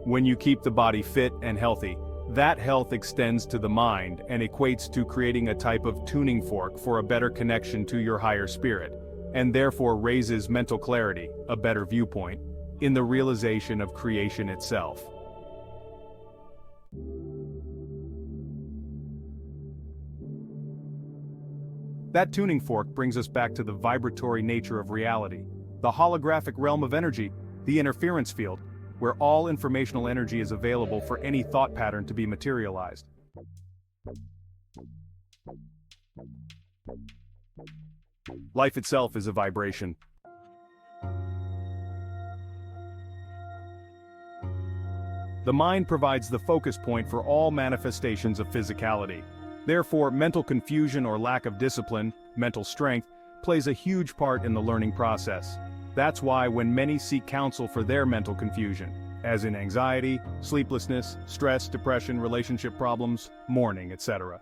When you keep the body fit and healthy, that health extends to the mind and equates to creating a type of tuning fork for a better connection to your higher spirit, and therefore raises mental clarity, a better viewpoint, in the realization of creation itself. That tuning fork brings us back to the vibratory nature of reality, the holographic realm of energy, the interference field, where all informational energy is available for any thought pattern to be materialized. Life itself is a vibration. The mind provides the focus point for all manifestations of physicality. Therefore, mental confusion or lack of discipline, mental strength, plays a huge part in the learning process. That's why when many seek counsel for their mental confusion, as in anxiety, sleeplessness, stress, depression, relationship problems, mourning, etc.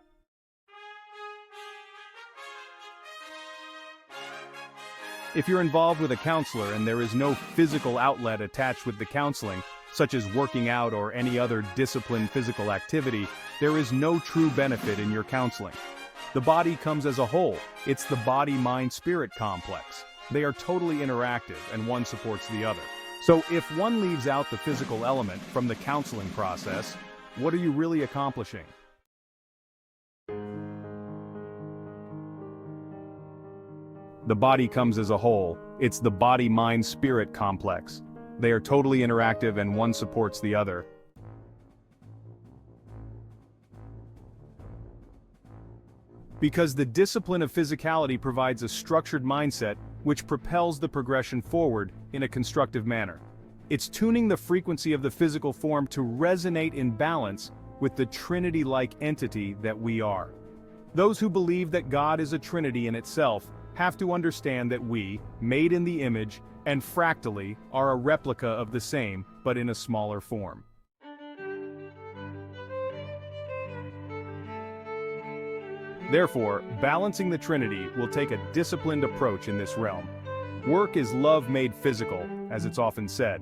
If you're involved with a counselor and there is no physical outlet attached with the counseling, such as working out or any other disciplined physical activity, there is no true benefit in your counseling. The body comes as a whole. It's the body-mind-spirit complex. They are totally interactive and one supports the other. So if one leaves out the physical element from the counseling process, what are you really accomplishing? The body comes as a whole. It's the body-mind-spirit complex. They are totally interactive and one supports the other. Because the discipline of physicality provides a structured mindset which propels the progression forward in a constructive manner. It's tuning the frequency of the physical form to resonate in balance with the Trinity-like entity that we are. Those who believe that God is a Trinity in itself have to understand that we, made in the image, and fractally, are a replica of the same, but in a smaller form. Therefore, balancing the Trinity will take a disciplined approach in this realm. Work is love made physical, as it's often said.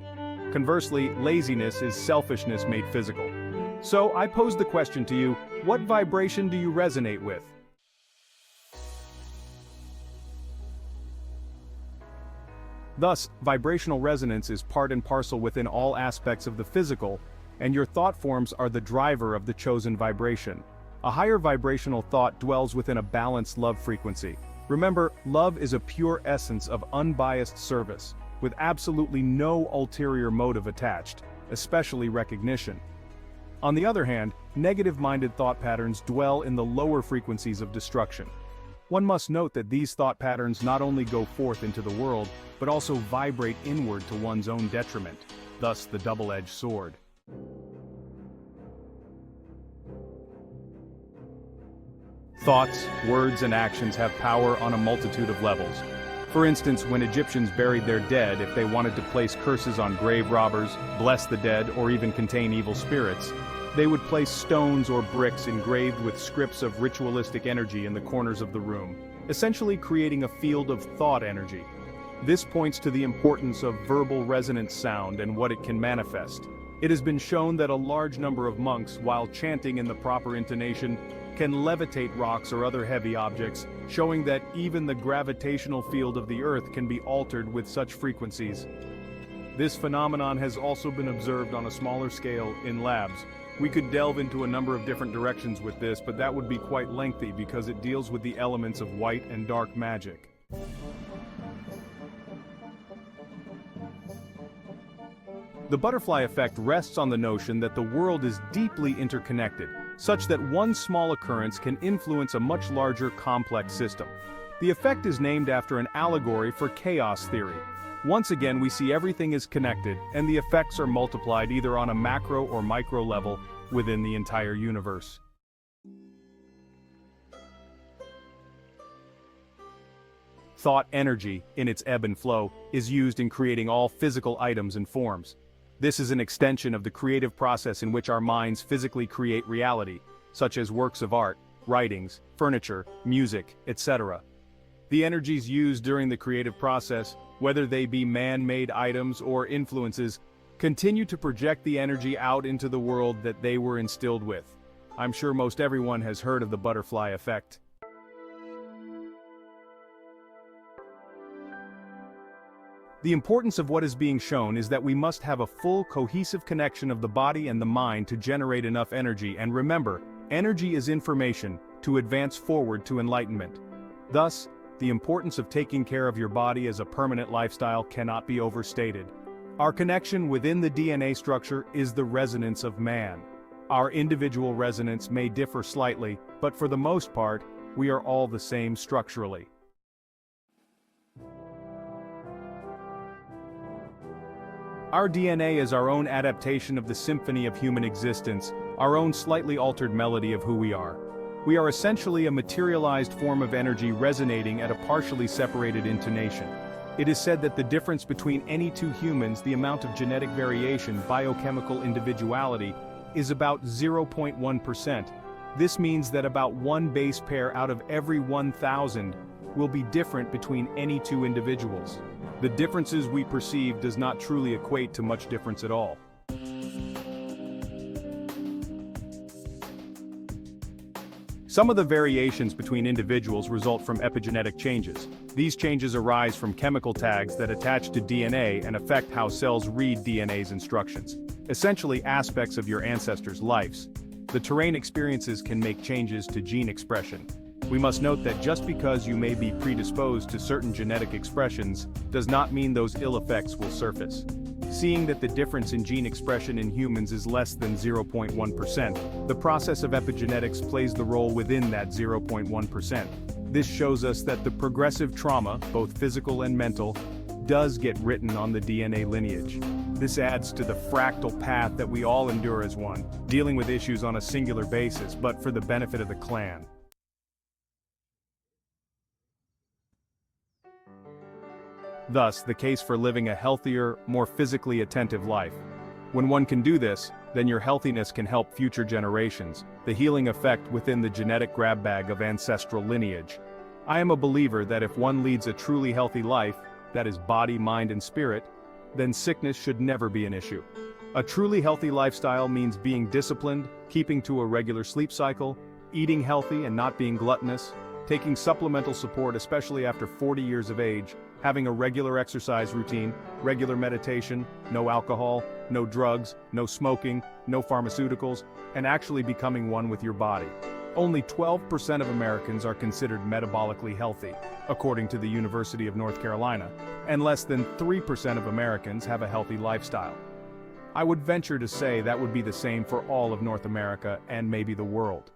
Conversely, laziness is selfishness made physical. So I pose the question to you, what vibration do you resonate with? Thus, vibrational resonance is part and parcel within all aspects of the physical, and your thought forms are the driver of the chosen vibration. A higher vibrational thought dwells within a balanced love frequency. Remember, love is a pure essence of unbiased service, with absolutely no ulterior motive attached, especially recognition. On the other hand, negative-minded thought patterns dwell in the lower frequencies of destruction. One must note that these thought patterns not only go forth into the world, but also vibrate inward to one's own detriment, thus the double-edged sword. Thoughts, words, and actions have power on a multitude of levels. For instance, when Egyptians buried their dead, if they wanted to place curses on grave robbers, bless the dead, or even contain evil spirits, they would place stones or bricks engraved with scripts of ritualistic energy in the corners of the room, essentially creating a field of thought energy. This points to the importance of verbal resonance sound and what it can manifest. It has been shown that a large number of monks, while chanting in the proper intonation, can levitate rocks or other heavy objects, showing that even the gravitational field of the earth can be altered with such frequencies. This phenomenon has also been observed on a smaller scale in labs. We could delve into a number of different directions with this, but that would be quite lengthy because it deals with the elements of white and dark magic. The butterfly effect rests on the notion that the world is deeply interconnected, such that one small occurrence can influence a much larger complex system. The effect is named after an allegory for chaos theory. Once again, we see everything is connected, and the effects are multiplied either on a macro or micro level within the entire universe. Thought energy, in its ebb and flow, is used in creating all physical items and forms. This is an extension of the creative process in which our minds physically create reality, such as works of art, writings, furniture, music, etc. The energies used during the creative process, whether they be man-made items or influences, Continue to project the energy out into the world that they were instilled with. I'm sure most everyone has heard of the butterfly effect. The importance of what is being shown is that we must have a full, cohesive connection of the body and the mind to generate enough energy, and remember, energy is information to advance forward to enlightenment. Thus, the importance of taking care of your body as a permanent lifestyle cannot be overstated. Our connection within the DNA structure is the resonance of man. Our individual resonance may differ slightly, but for the most part, we are all the same structurally. Our DNA is our own adaptation of the symphony of human existence, our own slightly altered melody of who we are. We are essentially a materialized form of energy resonating at a partially separated intonation. It is said that the difference between any two humans, the amount of genetic variation, biochemical individuality, is about 0.1%. This means that about one base pair out of every 1,000 will be different between any two individuals. The differences we perceive does not truly equate to much difference at all. Some of the variations between individuals result from epigenetic changes. These changes arise from chemical tags that attach to DNA and affect how cells read DNA's instructions, essentially aspects of your ancestors' lives. The terrain experiences can make changes to gene expression. We must note that just because you may be predisposed to certain genetic expressions does not mean those ill effects will surface. Seeing that the difference in gene expression in humans is less than 0.1%, the process of epigenetics plays the role within that 0.1%. This shows us that the progressive trauma, both physical and mental, does get written on the DNA lineage. This adds to the fractal path that we all endure as one, dealing with issues on a singular basis, but for the benefit of the clan. Thus, the case for living a healthier, more physically attentive life. When one can do this, then your healthiness can help future generations, the healing effect within the genetic grab bag of ancestral lineage. I am a believer that if one leads a truly healthy life, that is body, mind, and spirit, then sickness should never be an issue. A truly healthy lifestyle means being disciplined, keeping to a regular sleep cycle, eating healthy and not being gluttonous, taking supplemental support especially after 40 years of age, having a regular exercise routine, regular meditation, no alcohol, no drugs, no smoking, no pharmaceuticals, and actually becoming one with your body. Only 12% of Americans are considered metabolically healthy, according to the University of North Carolina, and less than 3% of Americans have a healthy lifestyle. I would venture to say that would be the same for all of North America and maybe the world.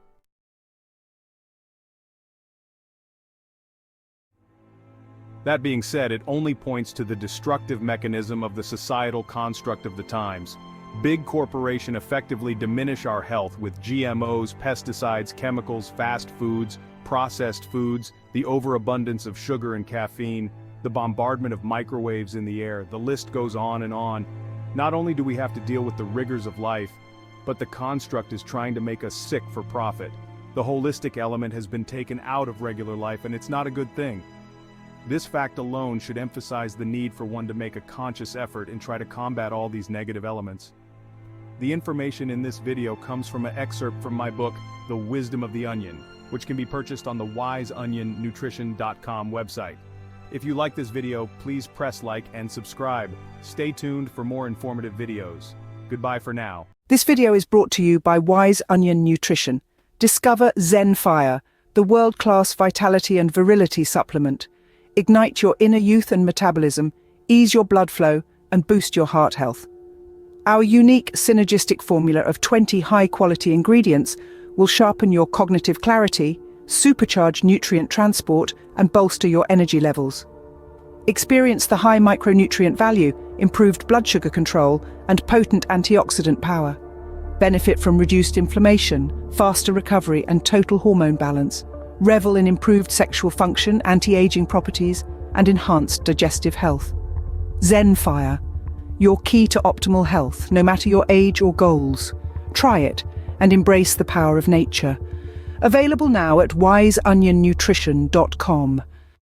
That being said, it only points to the destructive mechanism of the societal construct of the times. Big corporations effectively diminish our health with GMOs, pesticides, chemicals, fast foods, processed foods, the overabundance of sugar and caffeine, the bombardment of microwaves in the air. The list goes on and on. Not only do we have to deal with the rigors of life, but the construct is trying to make us sick for profit. The holistic element has been taken out of regular life, and it's not a good thing. This fact alone should emphasize the need for one to make a conscious effort and try to combat all these negative elements. The information in this video comes from an excerpt from my book, The Wisdom of the Onion, which can be purchased on the wiseonionnutrition.com website. If you like this video, please press like and subscribe. Stay tuned for more informative videos. Goodbye for now. This video is brought to you by Wise Onion Nutrition. Discover Zen Fire, the world-class vitality and virility supplement. Ignite your inner youth and metabolism, ease your blood flow, and boost your heart health. Our unique synergistic formula of 20 high-quality ingredients will sharpen your cognitive clarity, supercharge nutrient transport, and bolster your energy levels. Experience the high micronutrient value, improved blood sugar control, and potent antioxidant power. Benefit from reduced inflammation, faster recovery, and total hormone balance. Revel in improved sexual function, anti-aging properties, and enhanced digestive health. Zen Fire, your key to optimal health, no matter your age or goals. Try it and embrace the power of nature. Available now at wiseonionnutrition.com.